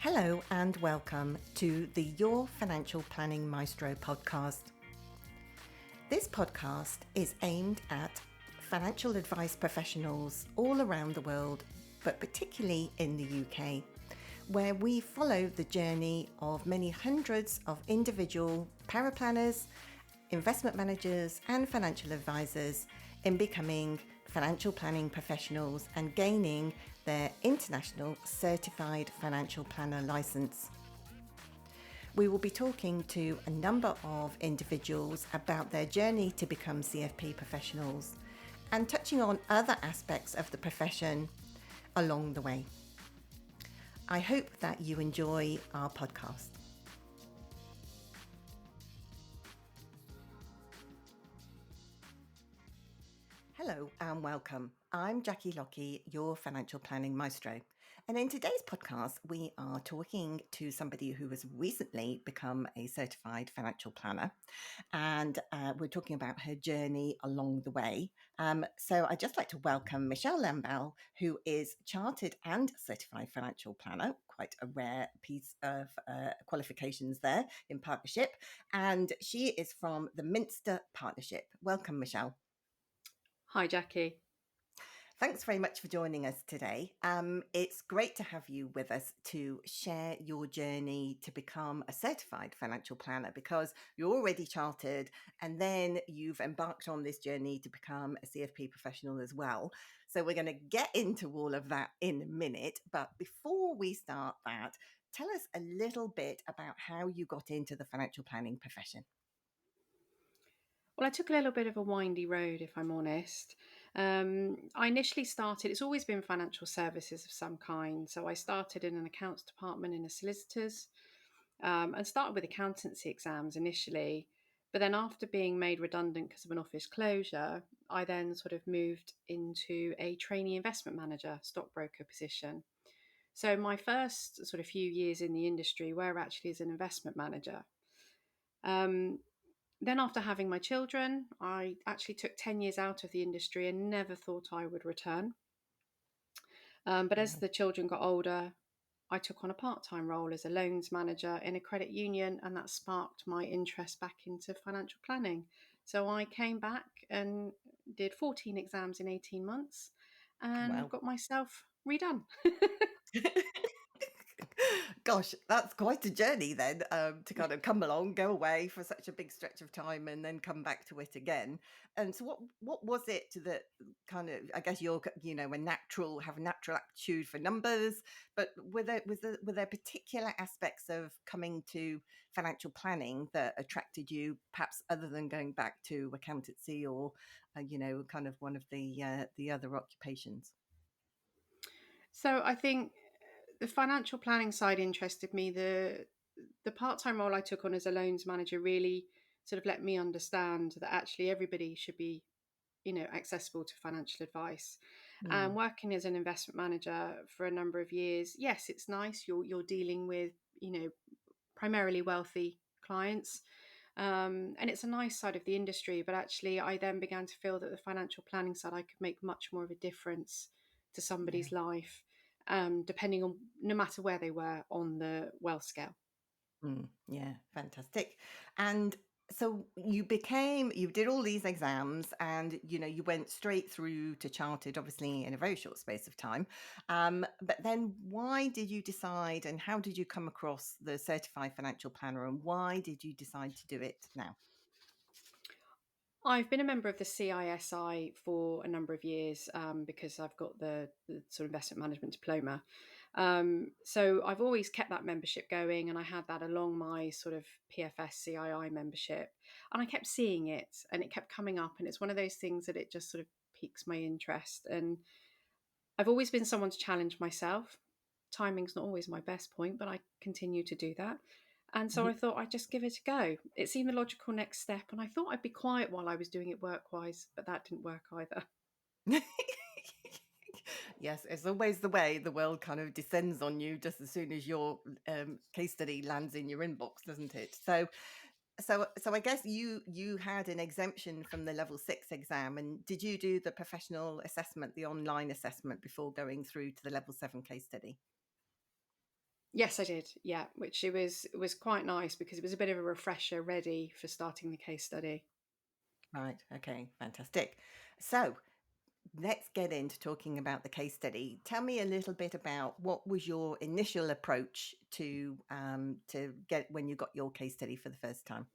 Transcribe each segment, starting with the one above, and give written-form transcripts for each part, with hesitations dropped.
Hello and welcome to the Your Financial Planning Maestro podcast. This podcast is aimed at financial advice professionals all around the world, but particularly in the UK, where we follow the journey of many hundreds of individual paraplanners, investment managers and financial advisors in becoming financial planning professionals and gaining their international certified financial planner license. We will be talking to a number of individuals about their journey to become CFP professionals and touching on other aspects of the profession along the way. I hope that you enjoy our podcast. Hello and welcome. I'm Jackie Lockie, your financial planning maestro. And in today's podcast, we are talking to somebody who has recently become a certified financial planner. And we're talking about her journey along the way. So I'd just like to welcome Michelle Lambell, who is chartered and certified financial planner, quite a rare piece of qualifications there in partnership. And she is from the Minster Partnership. Welcome, Michelle. Hi, Jackie. Thanks very much for joining us today. It's great to have you with us to share your journey to become a certified financial planner, because you're already chartered and then you've embarked on this journey to become a CFP professional as well. So we're going to get into all of that in a minute. But before we start that, tell us a little bit about how you got into the financial planning profession. Well, I took a little bit of a windy road, if I'm honest. I initially started, it's always been financial services of some kind. So I started in an accounts department in a solicitor's and started with accountancy exams initially. But then after being made redundant because of an office closure, I then sort of moved into a trainee investment manager, stockbroker position. So my first sort of few years in the industry were actually as an investment manager. Then, after having my children, I actually took 10 years out of the industry and never thought I would return. But as Wow. the children got older, I took on a part time role as a loans manager in a credit union, and that sparked my interest back into financial planning. So I came back and did 14 exams in 18 months and Wow. got myself redone. Gosh, that's quite a journey then, to kind of come along, go away for such a big stretch of time, and then come back to it again. And so, what was it that kind of? I guess you're have a natural aptitude for numbers, but were there particular aspects of coming to financial planning that attracted you, perhaps other than going back to accountancy or kind of one of the other occupations? So I think the financial planning side interested me. The part-time role I took on as a loans manager really sort of let me understand that actually everybody should be, accessible to financial advice. And Mm, working as an investment manager for a number of years, yes, it's nice. You're dealing with, primarily wealthy clients. And it's a nice side of the industry, but actually I then began to feel that the financial planning side, I could make much more of a difference to yeah. somebody's life, depending on no matter where they were on the wealth scale. Yeah, fantastic. And so you did all these exams and, you went straight through to chartered, obviously in a very short space of time. But then why did you decide and how did you come across the certified financial planner and why did you decide to do it now? I've been a member of the CISI for a number of years because I've got the sort of investment management diploma. So I've always kept that membership going, and I had that along my sort of PFS CII membership. And I kept seeing it, and it kept coming up, and it's one of those things that it just sort of piques my interest. And I've always been someone to challenge myself. Timing's not always my best point, but I continue to do that. And so I thought I'd just give it a go. It seemed the logical next step, and I thought I'd be quiet while I was doing it work-wise, but that didn't work either. Yes, it's always the way the world kind of descends on you just as soon as your case study lands in your inbox, doesn't it? So I guess you had an exemption from the level 6 exam, and did you do the professional assessment, the online assessment before going through to the level 7 case study? Yes, I did. Yeah, which it was quite nice because it was a bit of a refresher ready for starting the case study. Right. Okay. Fantastic. So let's get into talking about the case study. Tell me a little bit about what was your initial approach to get when you got your case study for the first time.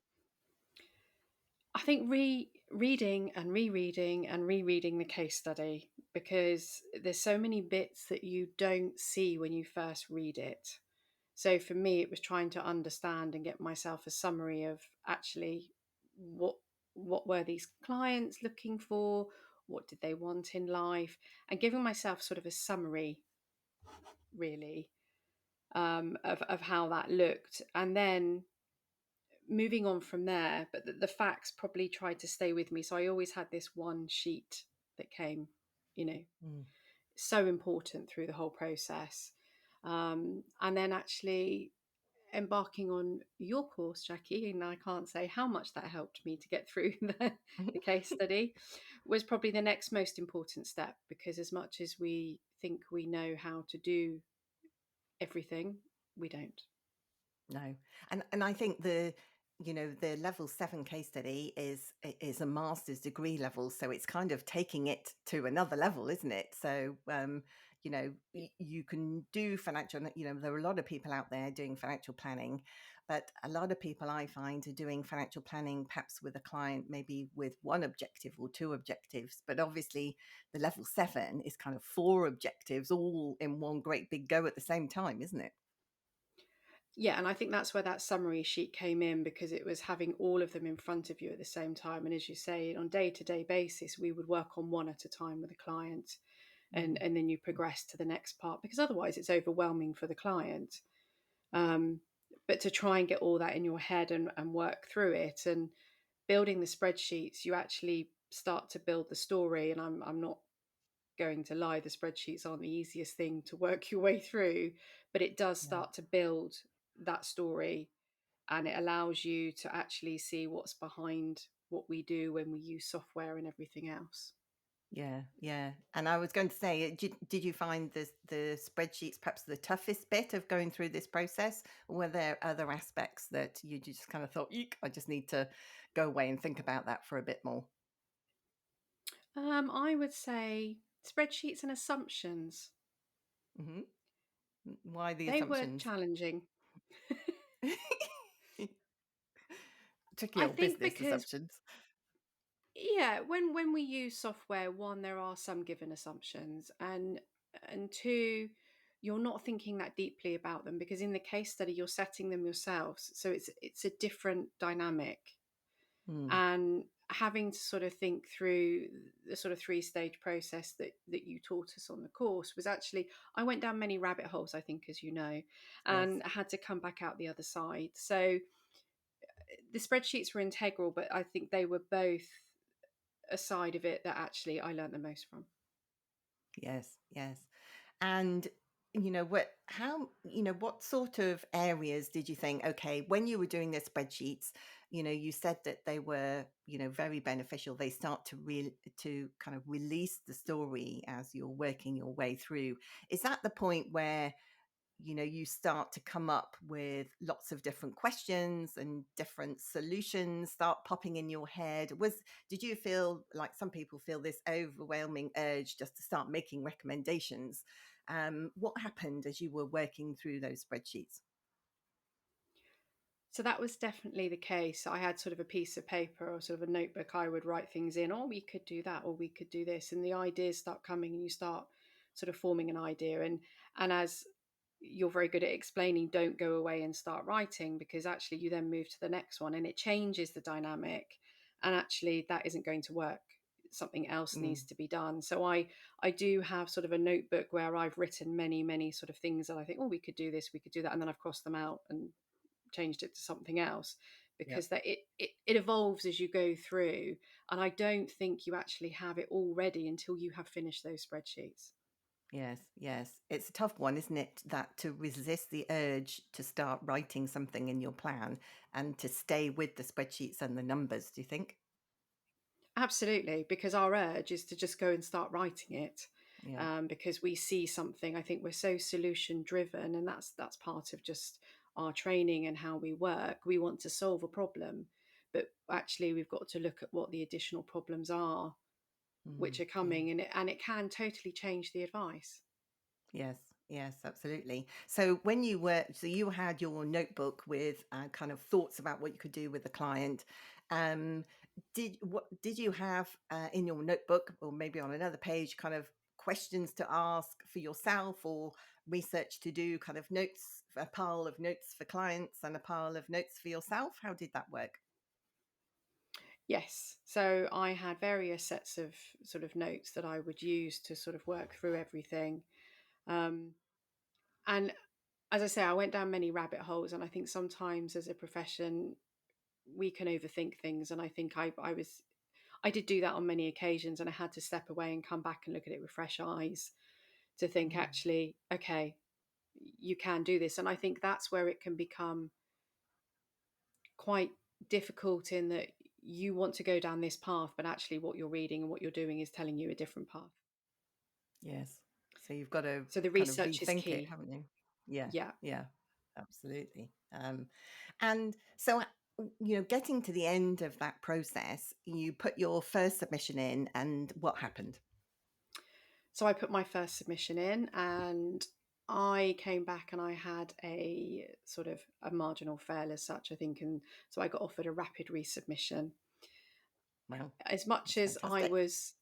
I think reading and rereading and rereading the case study, because there's so many bits that you don't see when you first read it. So for me, it was trying to understand and get myself a summary of actually what what were these clients looking for, what did they want in life, and giving myself sort of a summary, really, of how that looked, and then moving on from there. But the facts probably tried to stay with me, so I always had this one sheet that came, you know, Mm. so important through the whole process. And then actually embarking on your course, Jackie, and I can't say how much that helped me to get through the case study, was probably the next most important step, because as much as we think we know how to do everything, we don't. No. And I think the level 7 case study is a master's degree level, so it's kind of taking it to another level, isn't it? So you can do financial, there are a lot of people out there doing financial planning, but a lot of people I find are doing financial planning perhaps with a client, maybe with one objective or two objectives, but obviously the level 7 is kind of four objectives all in one great big go at the same time, isn't it? Yeah, and I think that's where that summary sheet came in, because it was having all of them in front of you at the same time. And as you say, on day-to-day basis, we would work on one at a time with a client, and Mm. then you progress to the next part, because otherwise it's overwhelming for the client. Um, but to try and get all that in your head, and work through it, and building the spreadsheets, you actually start to build the story. And I'm not going to lie, the spreadsheets aren't the easiest thing to work your way through, but it does Yeah. start to build that story, and it allows you to actually see what's behind what we do when we use software and everything else. Yeah, yeah. And I was going to say, did you find the spreadsheets perhaps the toughest bit of going through this process? Or were there other aspects that you just kind of thought, eek, I just need to go away and think about that for a bit more? I would say spreadsheets and assumptions. Hmm. Why the They were assumptions? challenging. Tricky I old think business because, assumptions. yeah, when we use software, one, there are some given assumptions, and two, you're not thinking that deeply about them, because in the case study you're setting them yourselves, so it's a different dynamic. Mm, And having to sort of think through the sort of three-stage process that you taught us on the course was actually, I went down many rabbit holes, I think, as you know, yes. and I had to come back out the other side. So the spreadsheets were integral, but I think they were both a side of it that actually I learned the most from. Yes, yes. And what sort of areas did you think, okay, when you were doing the spreadsheets, you said that they were, very beneficial. They start to kind of release the story as you're working your way through. Is that the point where you start to come up with lots of different questions and different solutions start popping in your head? Did you feel like some people feel this overwhelming urge just to start making recommendations? What happened as you were working through those spreadsheets? So that was definitely the case. I had sort of a piece of paper or sort of a notebook. I would write things in, or we could do that, or we could do this. And the ideas start coming, and you start sort of forming an idea. And as you're very good at explaining, don't go away and start writing, because actually you then move to the next one and it changes the dynamic. And actually that isn't going to work. Something else Mm, needs to be done. So I do have sort of a notebook where I've written many, many sort of things that I think, oh, we could do this, we could do that. And then I've crossed them out and changed it to something else, yeah. because that it evolves as you go through, and I don't think you actually have it all ready until you have finished those spreadsheets. Yes, yes. It's a tough one, isn't it? That to resist the urge to start writing something in your plan and to stay with the spreadsheets and the numbers, do you think? Absolutely, because our urge is to just go and start writing it. Yeah. because we see something. I think we're so solution driven, and that's part of just our training and how we work. We want to solve a problem, but actually we've got to look at what the additional problems are which are Yeah. coming, and it can totally change the advice. Yes, yes, absolutely. So you had your notebook with kind of thoughts about what you could do with the client. Um, did you have in your notebook, or maybe on another page, kind of questions to ask for yourself, or research to do, kind of notes, a pile of notes for clients and a pile of notes for yourself? How did that work? Yes. So I had various sets of sort of notes that I would use to sort of work through everything. Um, and as I say, I went down many rabbit holes, and I think sometimes as a profession, we can overthink things. And I think I did do that on many occasions, and I had to step away and come back and look at it with fresh eyes to think, Mm, actually, okay, you can do this. And I think that's where it can become quite difficult, in that you want to go down this path, but actually what you're reading and what you're doing is telling you a different path. yes. So you've got to So the kind of research is rethink it, key. haven't you? Yeah, Yeah. yeah, absolutely. And so, getting to the end of that process, you put your first submission in, and what happened? So I put my first submission in, and I came back and I had a sort of a marginal fail as such, I think. And so I got offered a rapid resubmission. Well, As much that's as fantastic.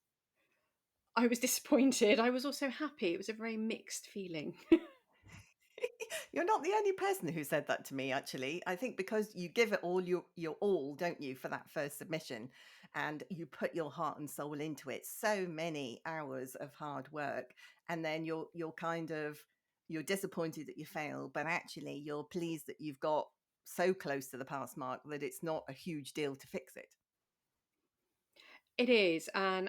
I was disappointed, I was also happy. It was a very mixed feeling. You're not the only person who said that to me, actually. I think because you give it all your all, don't you, for that first submission, and you put your heart and soul into it. So many hours of hard work, and then you're kind of you're disappointed that you failed, but actually you're pleased that you've got so close to the pass mark that it's not a huge deal to fix it. It is, and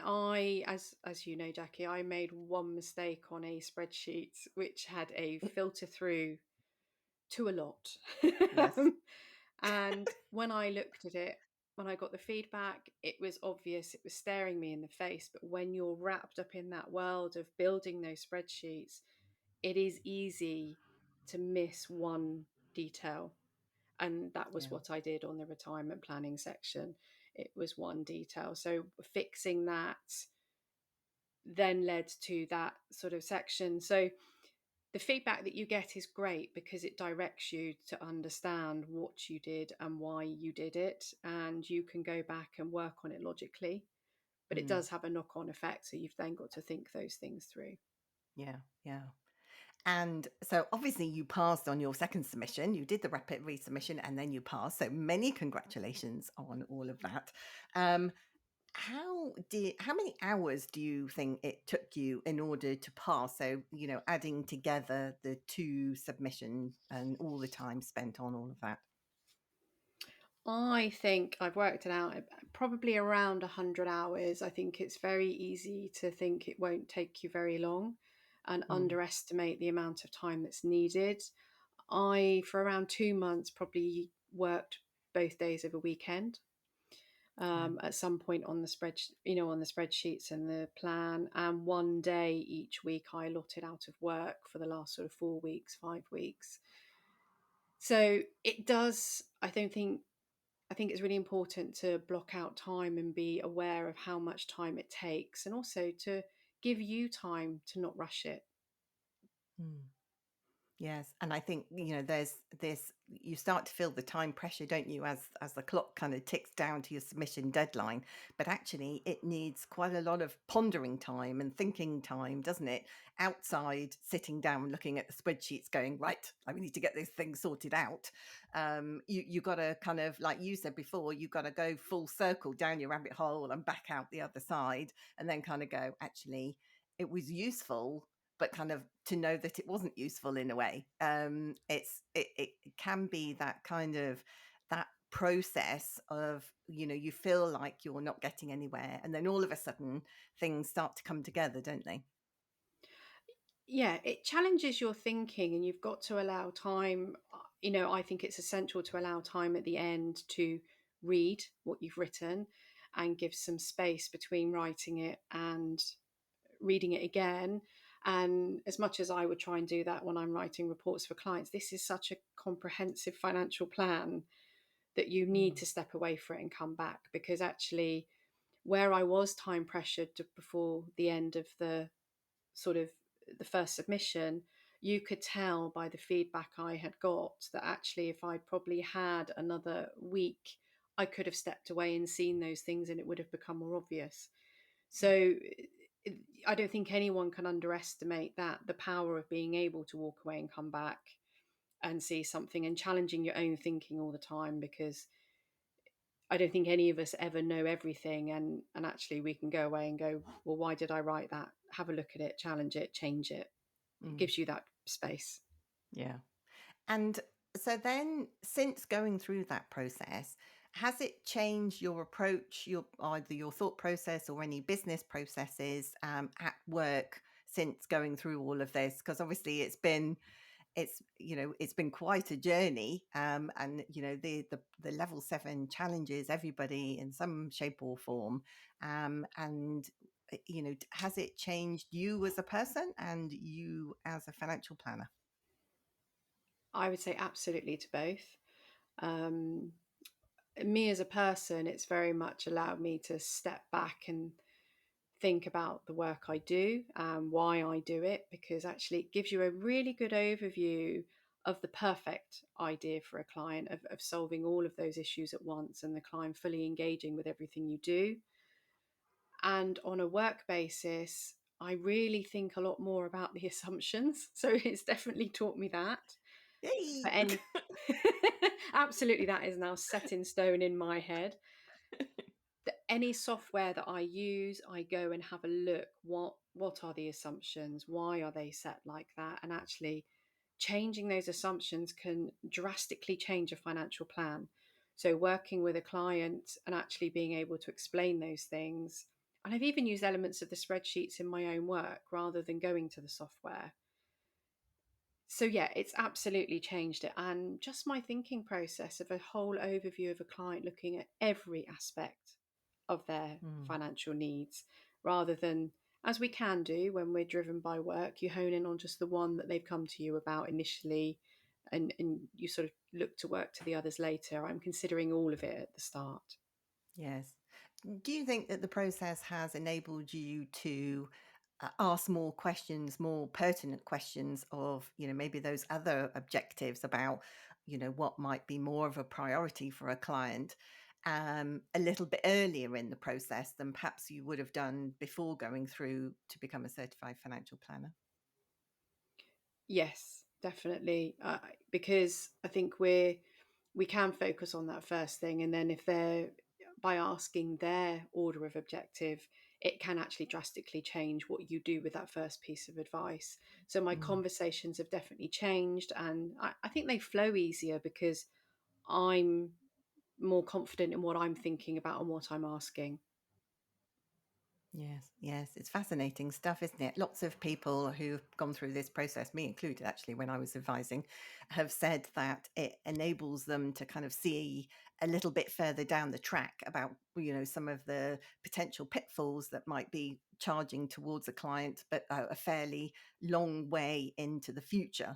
as you know, Jackie, I made one mistake on a spreadsheet which had a filter through to a lot. Yes. And when I looked at it, when I got the feedback, it was obvious, it was staring me in the face. But when you're wrapped up in that world of building those spreadsheets, it is easy to miss one detail. And that was Yeah. what I did on the retirement planning section. It was one detail. So fixing that then led to that sort of section. So the feedback that you get is great because it directs you to understand what you did and why you did it. And you can go back and work on it logically, but it Mm, does have a knock on effect. So you've then got to think those things through. yeah. Yeah. And so obviously you passed on your second submission, you did the rapid resubmission and then you passed. So many congratulations on all of that. Um, how many hours do you think it took you in order to pass? So, adding together the two submissions and all the time spent on all of that. I think I've worked it out probably around 100 hours. I think it's very easy to think it won't take you very long and Mm, underestimate the amount of time that's needed. For around 2 months, probably worked both days of a weekend. wow. At some point on the on the spreadsheets and the plan, and one day each week I allotted out of work for the last sort of 4 weeks, 5 weeks. So it does. I think it's really important to block out time and be aware of how much time it takes, and also to give you time to not rush it. Mm. Yes, and I think there's this. You start to feel the time pressure, don't you, as the clock kind of ticks down to your submission deadline. But actually, it needs quite a lot of pondering time and thinking time, doesn't it? Outside, sitting down, looking at the spreadsheets, going, right, I need to get this thing sorted out. You got to kind of, like you said before, you got to go full circle down your rabbit hole and back out the other side, and then kind of go, actually, it was useful, but kind of to know that it wasn't useful in a way. It can be that kind of that process of you feel like you're not getting anywhere, and then all of a sudden things start to come together, don't they? Yeah, it challenges your thinking, and you've got to allow time. I think it's essential to allow time at the end to read what you've written and give some space between writing it and reading it again. And as much as I would try and do that when I'm writing reports for clients, this is such a comprehensive financial plan that you need Mm. to step away for it and come back, because actually where I was time pressured before the end of the sort of the first submission, you could tell by the feedback I had got that actually if I'd probably had another week, I could have stepped away and seen those things and it would have become more obvious. So I don't think anyone can underestimate that, the power of being able to walk away and come back and see something and challenging your own thinking all the time, because I don't think any of us ever know everything, and actually we can go away and go, well, why did I write that? Have a look at it, challenge it, change it. It Mm. gives you that space. Yeah. And so then, since going through that process, has it changed your approach, your either your thought process or any business processes at work since going through all of this? Because obviously it's been quite a journey, and the level 7 challenges everybody in some shape or form, and has it changed you as a person and you as a financial planner? I would say absolutely to both. Um, Me as a person, it's very much allowed me to step back and think about the work I do and why I do it, because actually it gives you a really good overview of the perfect idea for a client, of solving all of those issues at once and the client fully engaging with everything you do. And on a work basis, I really think a lot more about the assumptions. So it's definitely taught me that. For Yay! any, absolutely, that is now set in stone in my head. That any software that I use, I go and have a look. What are the assumptions? Why are they set like that? And actually, changing those assumptions can drastically change a financial plan. So working with a client and actually being able to explain those things. And I've even used elements of the spreadsheets in my own work rather than going to the software. So yeah, it's absolutely changed it. And just my thinking process of a whole overview of a client, looking at every aspect of their Mm. financial needs, rather than, as we can do when we're driven by work, you hone in on just the one that they've come to you about initially, and you sort of look to work to the others later. I'm considering all of it at the start. Yes. Do you think that the process has enabled you to ask more questions, more pertinent questions of, maybe those other objectives about, what might be more of a priority for a client, a little bit earlier in the process than perhaps you would have done before going through to become a certified financial planner? Yes, definitely. Because I think we can focus on that first thing, and then if they're, by asking their order of objective, it can actually drastically change what you do with that first piece of advice. So my Mm. conversations have definitely changed, and I think they flow easier because I'm more confident in what I'm thinking about and what I'm asking. Yes, yes, it's fascinating stuff, isn't it? Lots of people who've gone through this process, me included, actually, when I was advising, have said that it enables them to kind of see a little bit further down the track about, some of the potential pitfalls that might be charging towards a client, but a fairly long way into the future.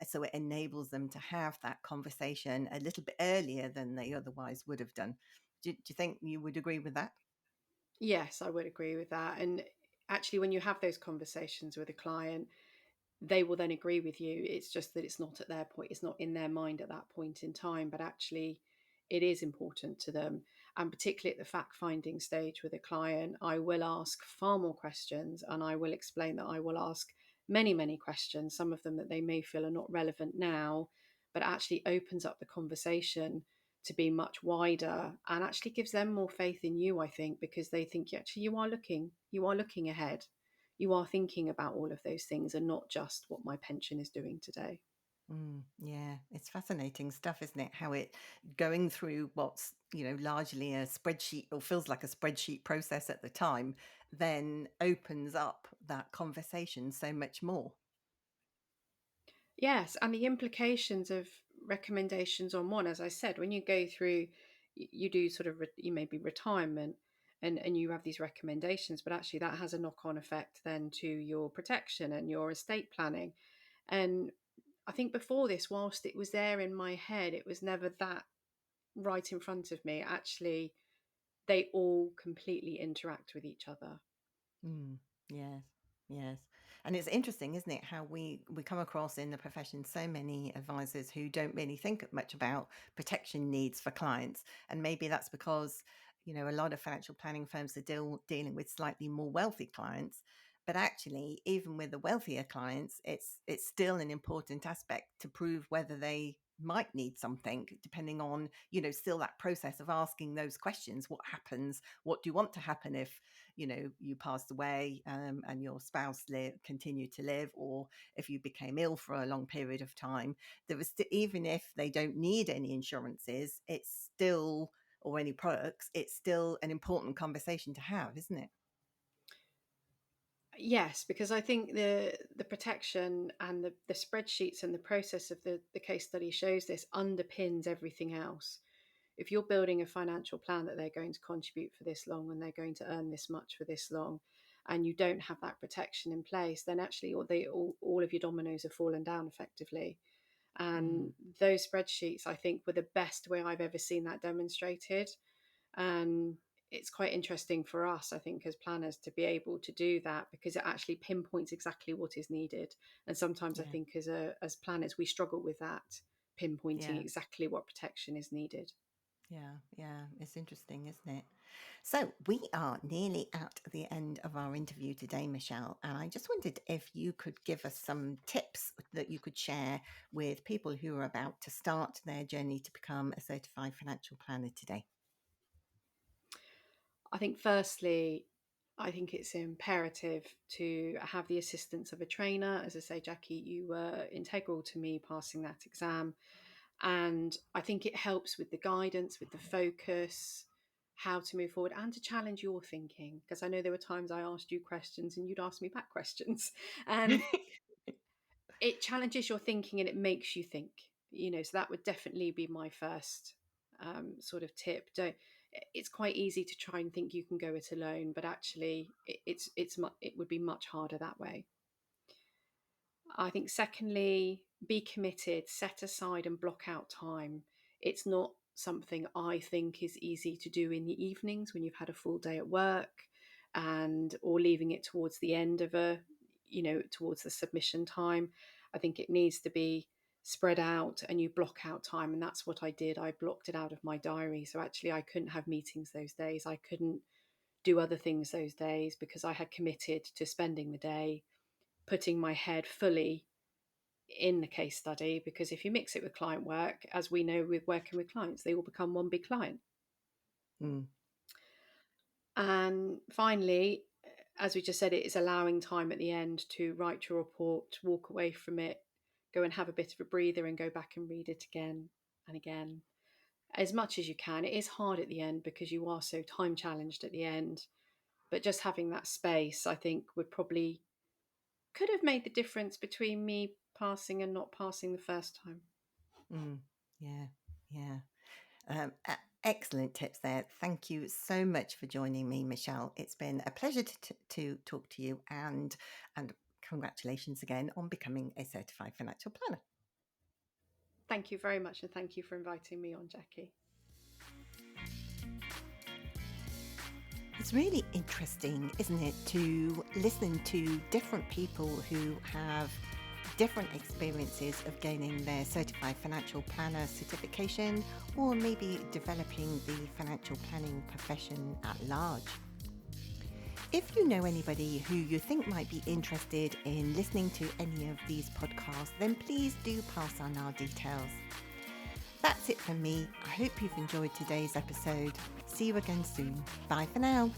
So it enables them to have that conversation a little bit earlier than they otherwise would have done. Do you think you would agree with that? Yes, I would agree with that. And actually, when you have those conversations with a client, they will then agree with you. It's just that it's not at their point, it's not in their mind at that point in time, but actually it is important to them. And particularly at the fact finding stage with a client, I will ask far more questions, and I will explain that I will ask many, many questions, some of them that they may feel are not relevant now, but actually opens up the conversation to be much wider and actually gives them more faith in you, I think, because they think actually you are looking ahead, you are thinking about all of those things and not just what my pension is doing today. Yeah, it's fascinating stuff, isn't it? How it going through what's, largely a spreadsheet or feels like a spreadsheet process at the time, then opens up that conversation so much more. Yes, and the implications of recommendations on one, as I said, when you go through, you do sort of, you maybe retirement, and you have these recommendations, but actually that has a knock-on effect then to your protection and your estate planning. And I think before this, whilst it was there in my head, it was never that right in front of me. Actually, they all completely interact with each other. Yes, yes. And it's interesting, isn't it, how we come across in the profession so many advisors who don't really think much about protection needs for clients. And maybe that's because, a lot of financial planning firms are dealing with slightly more wealthy clients. But actually, even with the wealthier clients, it's still an important aspect to prove whether they might need something, depending on, still that process of asking those questions. What happens? What do you want to happen if you passed away, and your spouse continued to live, or if you became ill for a long period of time? Even if they don't need any insurances, it's still, or any products, it's still an important conversation to have, isn't it? Yes, because I think the protection and the spreadsheets and the process of the case study shows this underpins everything else. If you're building a financial plan that they're going to contribute for this long and they're going to earn this much for this long, and you don't have that protection in place, then actually all of your dominoes have fallen down effectively. And those spreadsheets, I think, were the best way I've ever seen that demonstrated. And it's quite interesting for us, I think, as planners to be able to do that, because it actually pinpoints exactly what is needed. And sometimes I Yeah, think as planners, we struggle with that, pinpointing yeah, exactly what protection is needed. yeah. It's interesting, isn't it? So we are nearly at the end of our interview today, Michelle, and I just wondered if you could give us some tips that you could share with people who are about to start their journey to become a certified financial planner today. I think, firstly, I think it's imperative to have the assistance of a trainer. As I say, Jackie, you were integral to me passing that exam. And I think it helps with the guidance, with the focus, how to move forward, and to challenge your thinking. Because I know there were times I asked you questions and you'd ask me back questions. And it challenges your thinking and it makes you think, so that would definitely be my first sort of tip. Don't It's quite easy to try and think you can go it alone, but actually it would be much harder that way. I think, secondly, be committed, set aside and block out time. It's not something I think is easy to do in the evenings when you've had a full day at work, and or leaving it towards the end of towards the submission time. I think it needs to be spread out and you block out time. And that's what I did. I blocked it out of my diary. So actually I couldn't have meetings those days. I couldn't do other things those days because I had committed to spending the day putting my head fully in the case study. Because if you mix it with client work, as we know with working with clients, they all become one big client. Mm, And finally, as we just said, it is allowing time at the end to write your report, walk away from it, go and have a bit of a breather and go back and read it again and again as much as you can. It is hard at the end because you are so time challenged at the end, but just having that space, I think, could have made the difference between me passing and not passing the first time. mm, yeah, yeah. Excellent tips there. Thank you so much for joining me, Michelle. It's been a pleasure to talk to you, and congratulations again on becoming a certified financial planner. Thank you very much, and thank you for inviting me on, Jackie. It's really interesting, isn't it, to listen to different people who have different experiences of gaining their certified financial planner certification, or maybe developing the financial planning profession at large. If you know anybody who you think might be interested in listening to any of these podcasts, then please do pass on our details. That's it from me. I hope you've enjoyed today's episode. See you again soon. Bye for now.